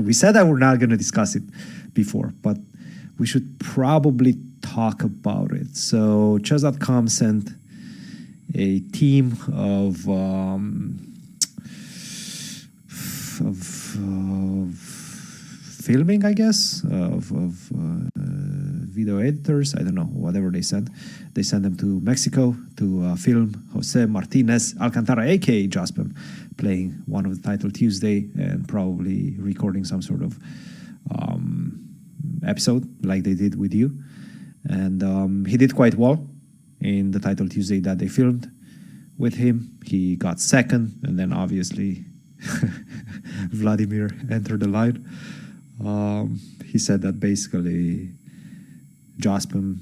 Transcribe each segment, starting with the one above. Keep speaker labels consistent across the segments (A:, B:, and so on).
A: We said that we're not going to discuss it before, but we should probably talk about it. So chess.com sent a team of filming, I guess, of video editors. I don't know, whatever they sent. They sent them to Mexico to film José Martinez Alcantara, aka Jospem, playing one of the title Tuesday and probably recording some sort of episode like they did with you. And he did quite well in the title Tuesday that they filmed with him. He got second, and then obviously Vladimir entered the line. He said that basically Jospem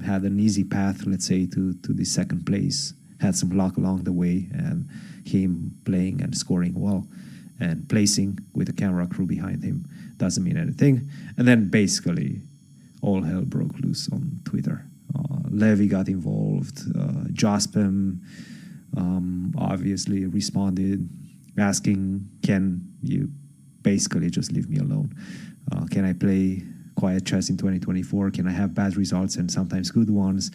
A: had an easy path, let's say, to the second place, had some luck along the way, and him playing and scoring well and placing with a camera crew behind him doesn't mean anything. And then basically all hell broke loose on Twitter. Levy got involved. Jospem obviously responded asking, can you basically just leave me alone? Can I play quiet chess in 2024? Can I have bad results and sometimes good ones?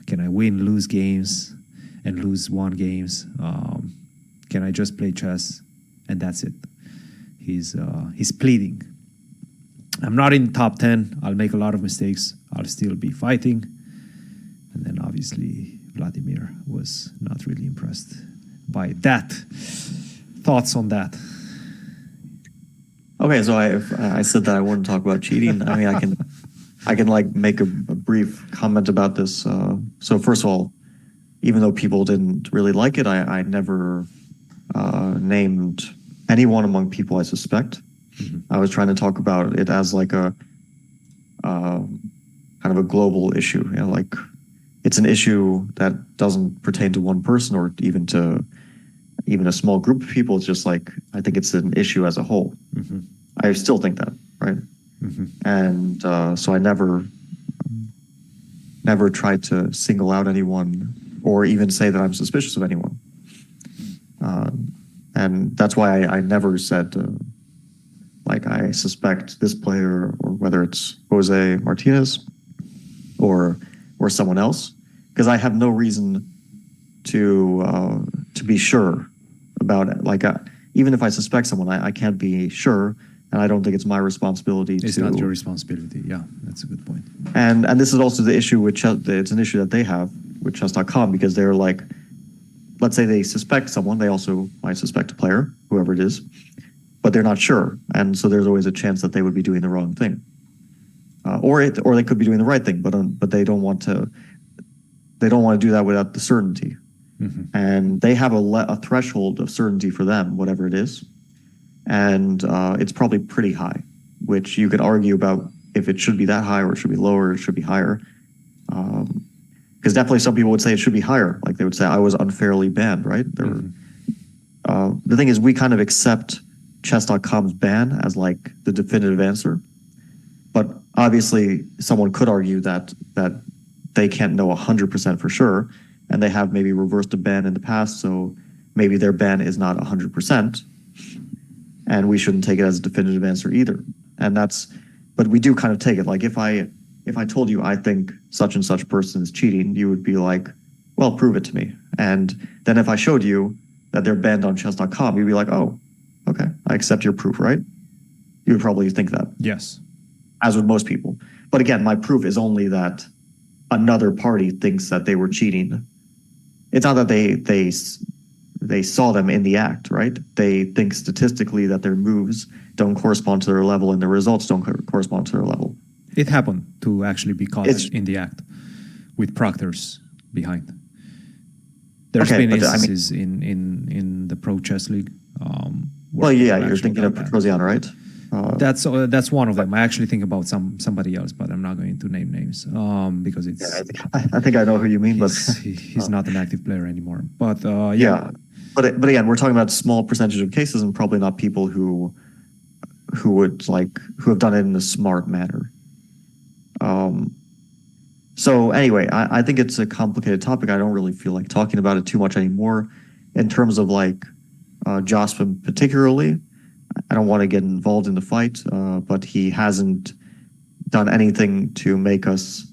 A: Can I win, lose games and lose won games? Can I just play chess and that's it? He's pleading. I'm not in the top 10. I'll make a lot of mistakes. I'll still be fighting. And then obviously Vladimir was not really impressed by that. Thoughts on that?
B: Okay, so I said that I wouldn't talk about cheating. I mean, I can like make a brief comment about this. So first of all, even though people didn't really like it, I never named anyone among people I suspect. I was trying to talk about it as like a kind of a global issue. You know, like it's an issue that doesn't pertain to one person or even a small group of people. It's just like, I think it's an issue as a whole. I still think that, right? And so I never tried to single out anyone or even say that I'm suspicious of anyone. And that's why I never said, like, I suspect this player, or whether it's Jose Martinez or someone else, because I have no reason to be sure about it. Like, even if I suspect someone, I can't be sure, and I don't think it's my responsibility.
A: It's not your responsibility. Yeah, that's a good point.
B: And this is also the issue with it's an issue that they have with chess.com, because they're like, let's say they suspect someone, they also might suspect a player, whoever it is, but they're not sure, and so there's always a chance that they would be doing the wrong thing, or they could be doing the right thing, but they don't want to. They don't want to do that without the certainty, and they have a threshold of certainty for them, whatever it is, and it's probably pretty high, which you could argue about if it should be that high or it should be lower, or it should be higher. Because definitely some people would say it should be higher. Like they would say, I was unfairly banned, right? The thing is, we kind of accept chess.com's ban as like the definitive answer. But obviously someone could argue that they can't know 100% for sure. And they have maybe reversed a ban in the past. So maybe their ban is not 100%. And we shouldn't take it as a definitive answer either. But we do kind of take it. Like if I told you I think such and such person is cheating, you would be like, well, prove it to me. And then if I showed you that they're banned on chess.com, you'd be like, oh, okay, I accept your proof, right? You would probably think that.
A: Yes.
B: As with most people. But again, my proof is only that another party thinks that they were cheating. It's not that they saw them in the act, right? They think statistically that their moves don't correspond to their level and the results don't correspond to their level.
A: It happened to actually be caught in the act with proctors behind. There's been instances in the Pro Chess League.
B: Well, yeah, you're thinking of Petrosian, right?
A: That's one of them. I actually think about somebody else, but I'm not going to name names because it's.
B: Yeah, I think I know who you mean, but
A: he's not an active player anymore. But
B: yeah, but again, we're talking about a small percentage of cases, and probably not people who have done it in a smart manner. So anyway, I think it's a complicated topic. I don't really feel like talking about it too much anymore in terms of like Jospem particularly. I don't want to get involved in the fight, but he hasn't done anything to make us,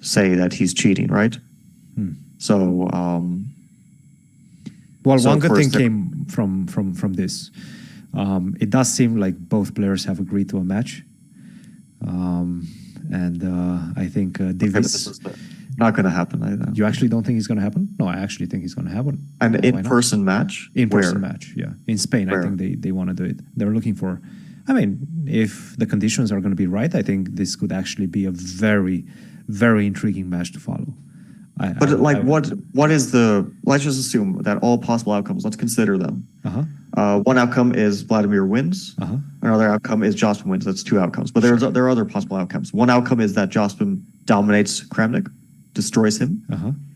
B: say that he's cheating, right? So,
A: well,
B: so
A: one good thing
B: there,
A: came from this. It does seem like both players have agreed to a match, and I think Davis.
B: Not going to happen.
A: You actually don't think it's going to happen? No, I actually think it's going to happen.
B: An in-person match?
A: In-person match, yeah. In Spain,
B: Where?
A: I think they want to do it. They're looking for, I mean, if the conditions are going to be right, I think this could actually be a very, very intriguing match to follow.
B: What is the, let's just assume that all possible outcomes, let's consider them. One outcome is Vladimir wins. Another outcome is Jospem wins. That's two outcomes. But there are other possible outcomes. One outcome is that Jospem dominates Kramnik, destroys him.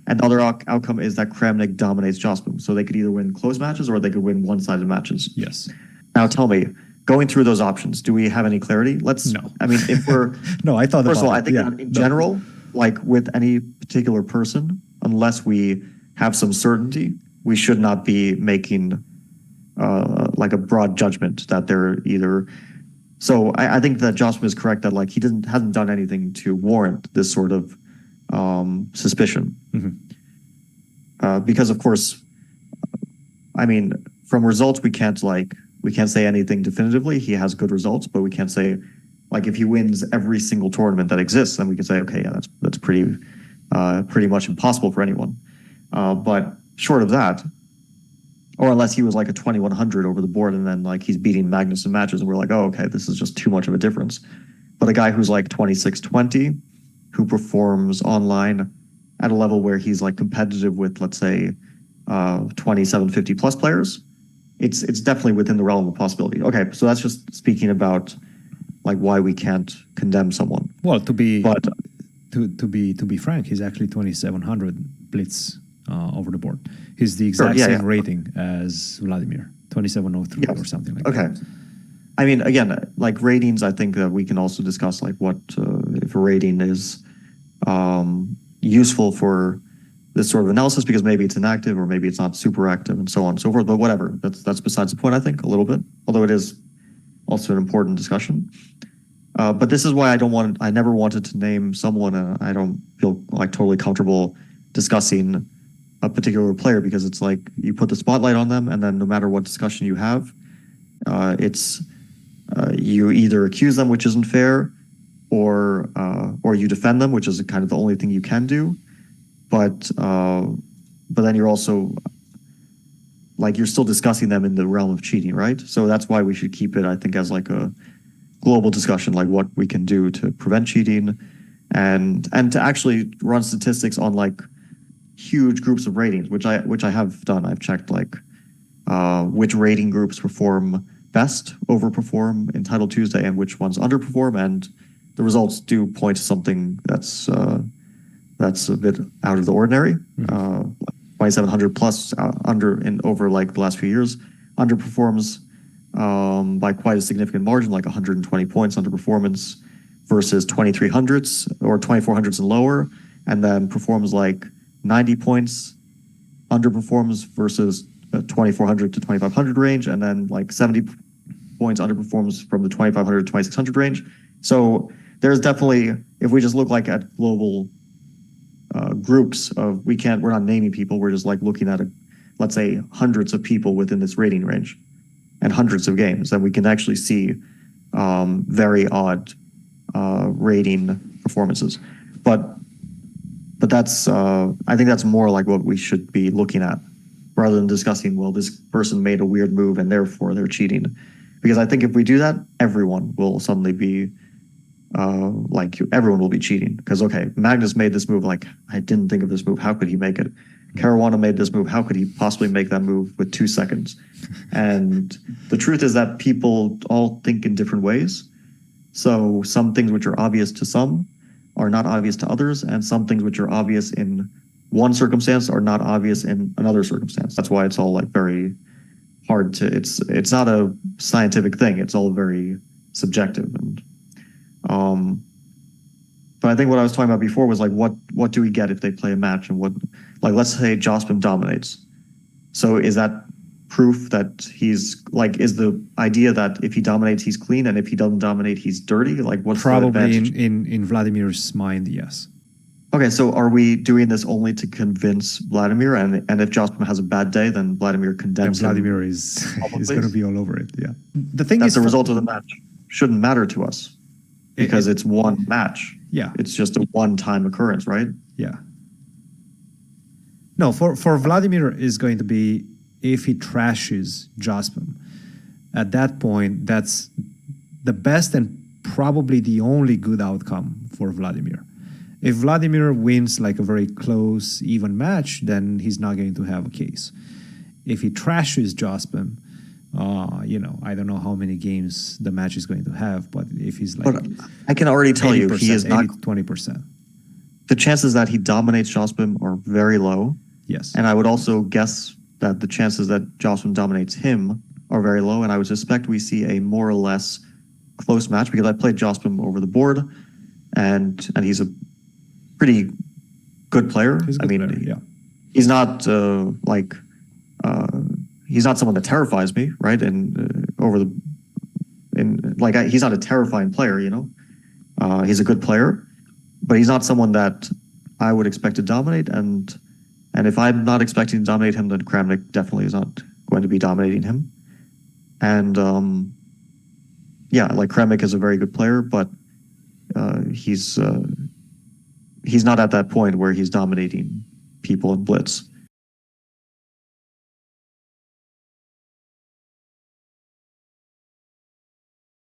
B: And the other outcome is that Kramnik dominates Jospem. So they could either win close matches or they could win one-sided matches.
A: Yes.
B: Now tell me, going through those options, do we have any clarity?
A: No.
B: I mean, if we're...
A: No, I thought
B: first of all,
A: it.
B: I think in general, like with any particular person, unless we have some certainty, we should not be making like a broad judgment that they're either... So I think that Jospem is correct that like he hasn't done anything to warrant this sort of suspicion. Because of course, I mean, from results we can't say anything definitively. He has good results, but we can't say like if he wins every single tournament that exists, then we can say, okay, yeah, that's pretty much impossible for anyone. But short of that, or unless he was like a 2100 over the board and then like he's beating Magnus in matches and we're like, oh, okay, this is just too much of a difference. But a guy who's like 2620, who performs online at a level where he's like competitive with, let's say, 2750 plus players, it's definitely within the realm of possibility. Okay, so that's just speaking about like why we can't condemn someone.
A: Well, to be frank, he's actually 2700 blitz over the board. He's the exact same rating as Vladimir, 2703 or something like that. Okay.
B: I mean, again, like ratings, I think that we can also discuss like what if a rating is useful for this sort of analysis because maybe it's inactive or maybe it's not super active and so on and so forth. But whatever, that's besides the point, I think, a little bit, although it is also an important discussion. But this is why I never wanted to name someone, and I don't feel like totally comfortable discussing a particular player because it's like you put the spotlight on them, and then no matter what discussion you have, you either accuse them, which isn't fair, or you defend them, which is kind of the only thing you can do. But then you're also like you're still discussing them in the realm of cheating, right? So that's why we should keep it, I think, as like a global discussion, like what we can do to prevent cheating, and to actually run statistics on like huge groups of ratings, which I have done. I've checked like which rating groups perform best, overperform in Title Tuesday, and which ones underperform, and the results do point to something that's a bit out of the ordinary. 2700 plus over like the last few years underperforms by quite a significant margin, like 120 points underperformance versus 2300s or 2400s and lower, and then performs like 90 points underperforms versus 2400 to 2500 range, and then like 70 points underperforms from the 2500 to 2600 range. So there's definitely, if we just look like at global groups of, we're not naming people, we're just like looking at let's say hundreds of people within this rating range and hundreds of games, and we can actually see very odd rating performances. But that's I think that's more like what we should be looking at rather than discussing, well, this person made a weird move and therefore they're cheating. Because I think if we do that, everyone will suddenly be everyone will be cheating. Because, okay, Magnus made this move, like, I didn't think of this move. How could he make it? Caruana made this move. How could he possibly make that move with 2 seconds? And the truth is that people all think in different ways. So some things which are obvious to some are not obvious to others, and some things which are obvious in one circumstance are not obvious in another circumstance. That's why it's all like very hard to, it's not a scientific thing. It's all very subjective. And but I think what I was talking about before was like, what do we get if they play a match, and what, like, let's say Jospem dominates. So is that proof that he's like, is the idea that if he dominates, he's clean, and if he doesn't dominate, he's dirty? Like, what's
A: Probably
B: the advantage?
A: in Vladimir's mind, yes.
B: Okay, so are we doing this only to convince Vladimir? And if Jospem has a bad day, then Vladimir condemns
A: And Vladimir
B: him?
A: is going to be all over it. Yeah. The thing
B: That's
A: is,
B: the result of the match. Shouldn't matter to us because it's one match.
A: Yeah.
B: It's just a one-time occurrence, right?
A: Yeah. No, for Vladimir is going to be if he trashes Jospem. At that point, that's the best and probably the only good outcome for Vladimir. If Vladimir wins like a very close, even match, then he's not going to have a case. If he trashes Jospem, I don't know how many games the match is going to have, but if he's like,
B: but I can already tell you, he is not
A: 20%.
B: The chances that he dominates Jospem are very low.
A: Yes.
B: And I would also guess that the chances that Jospem dominates him are very low. And I would suspect we see a more or less close match because I played Jospem over the board, and he's a pretty good player.
A: He's a good player, yeah.
B: He's not he's not someone that terrifies me, right? He's not a terrifying player, He's a good player, but he's not someone that I would expect to dominate. And if I'm not expecting to dominate him, then Kramnik definitely is not going to be dominating him. And Kramnik is a very good player, but he's not at that point where he's dominating people in blitz.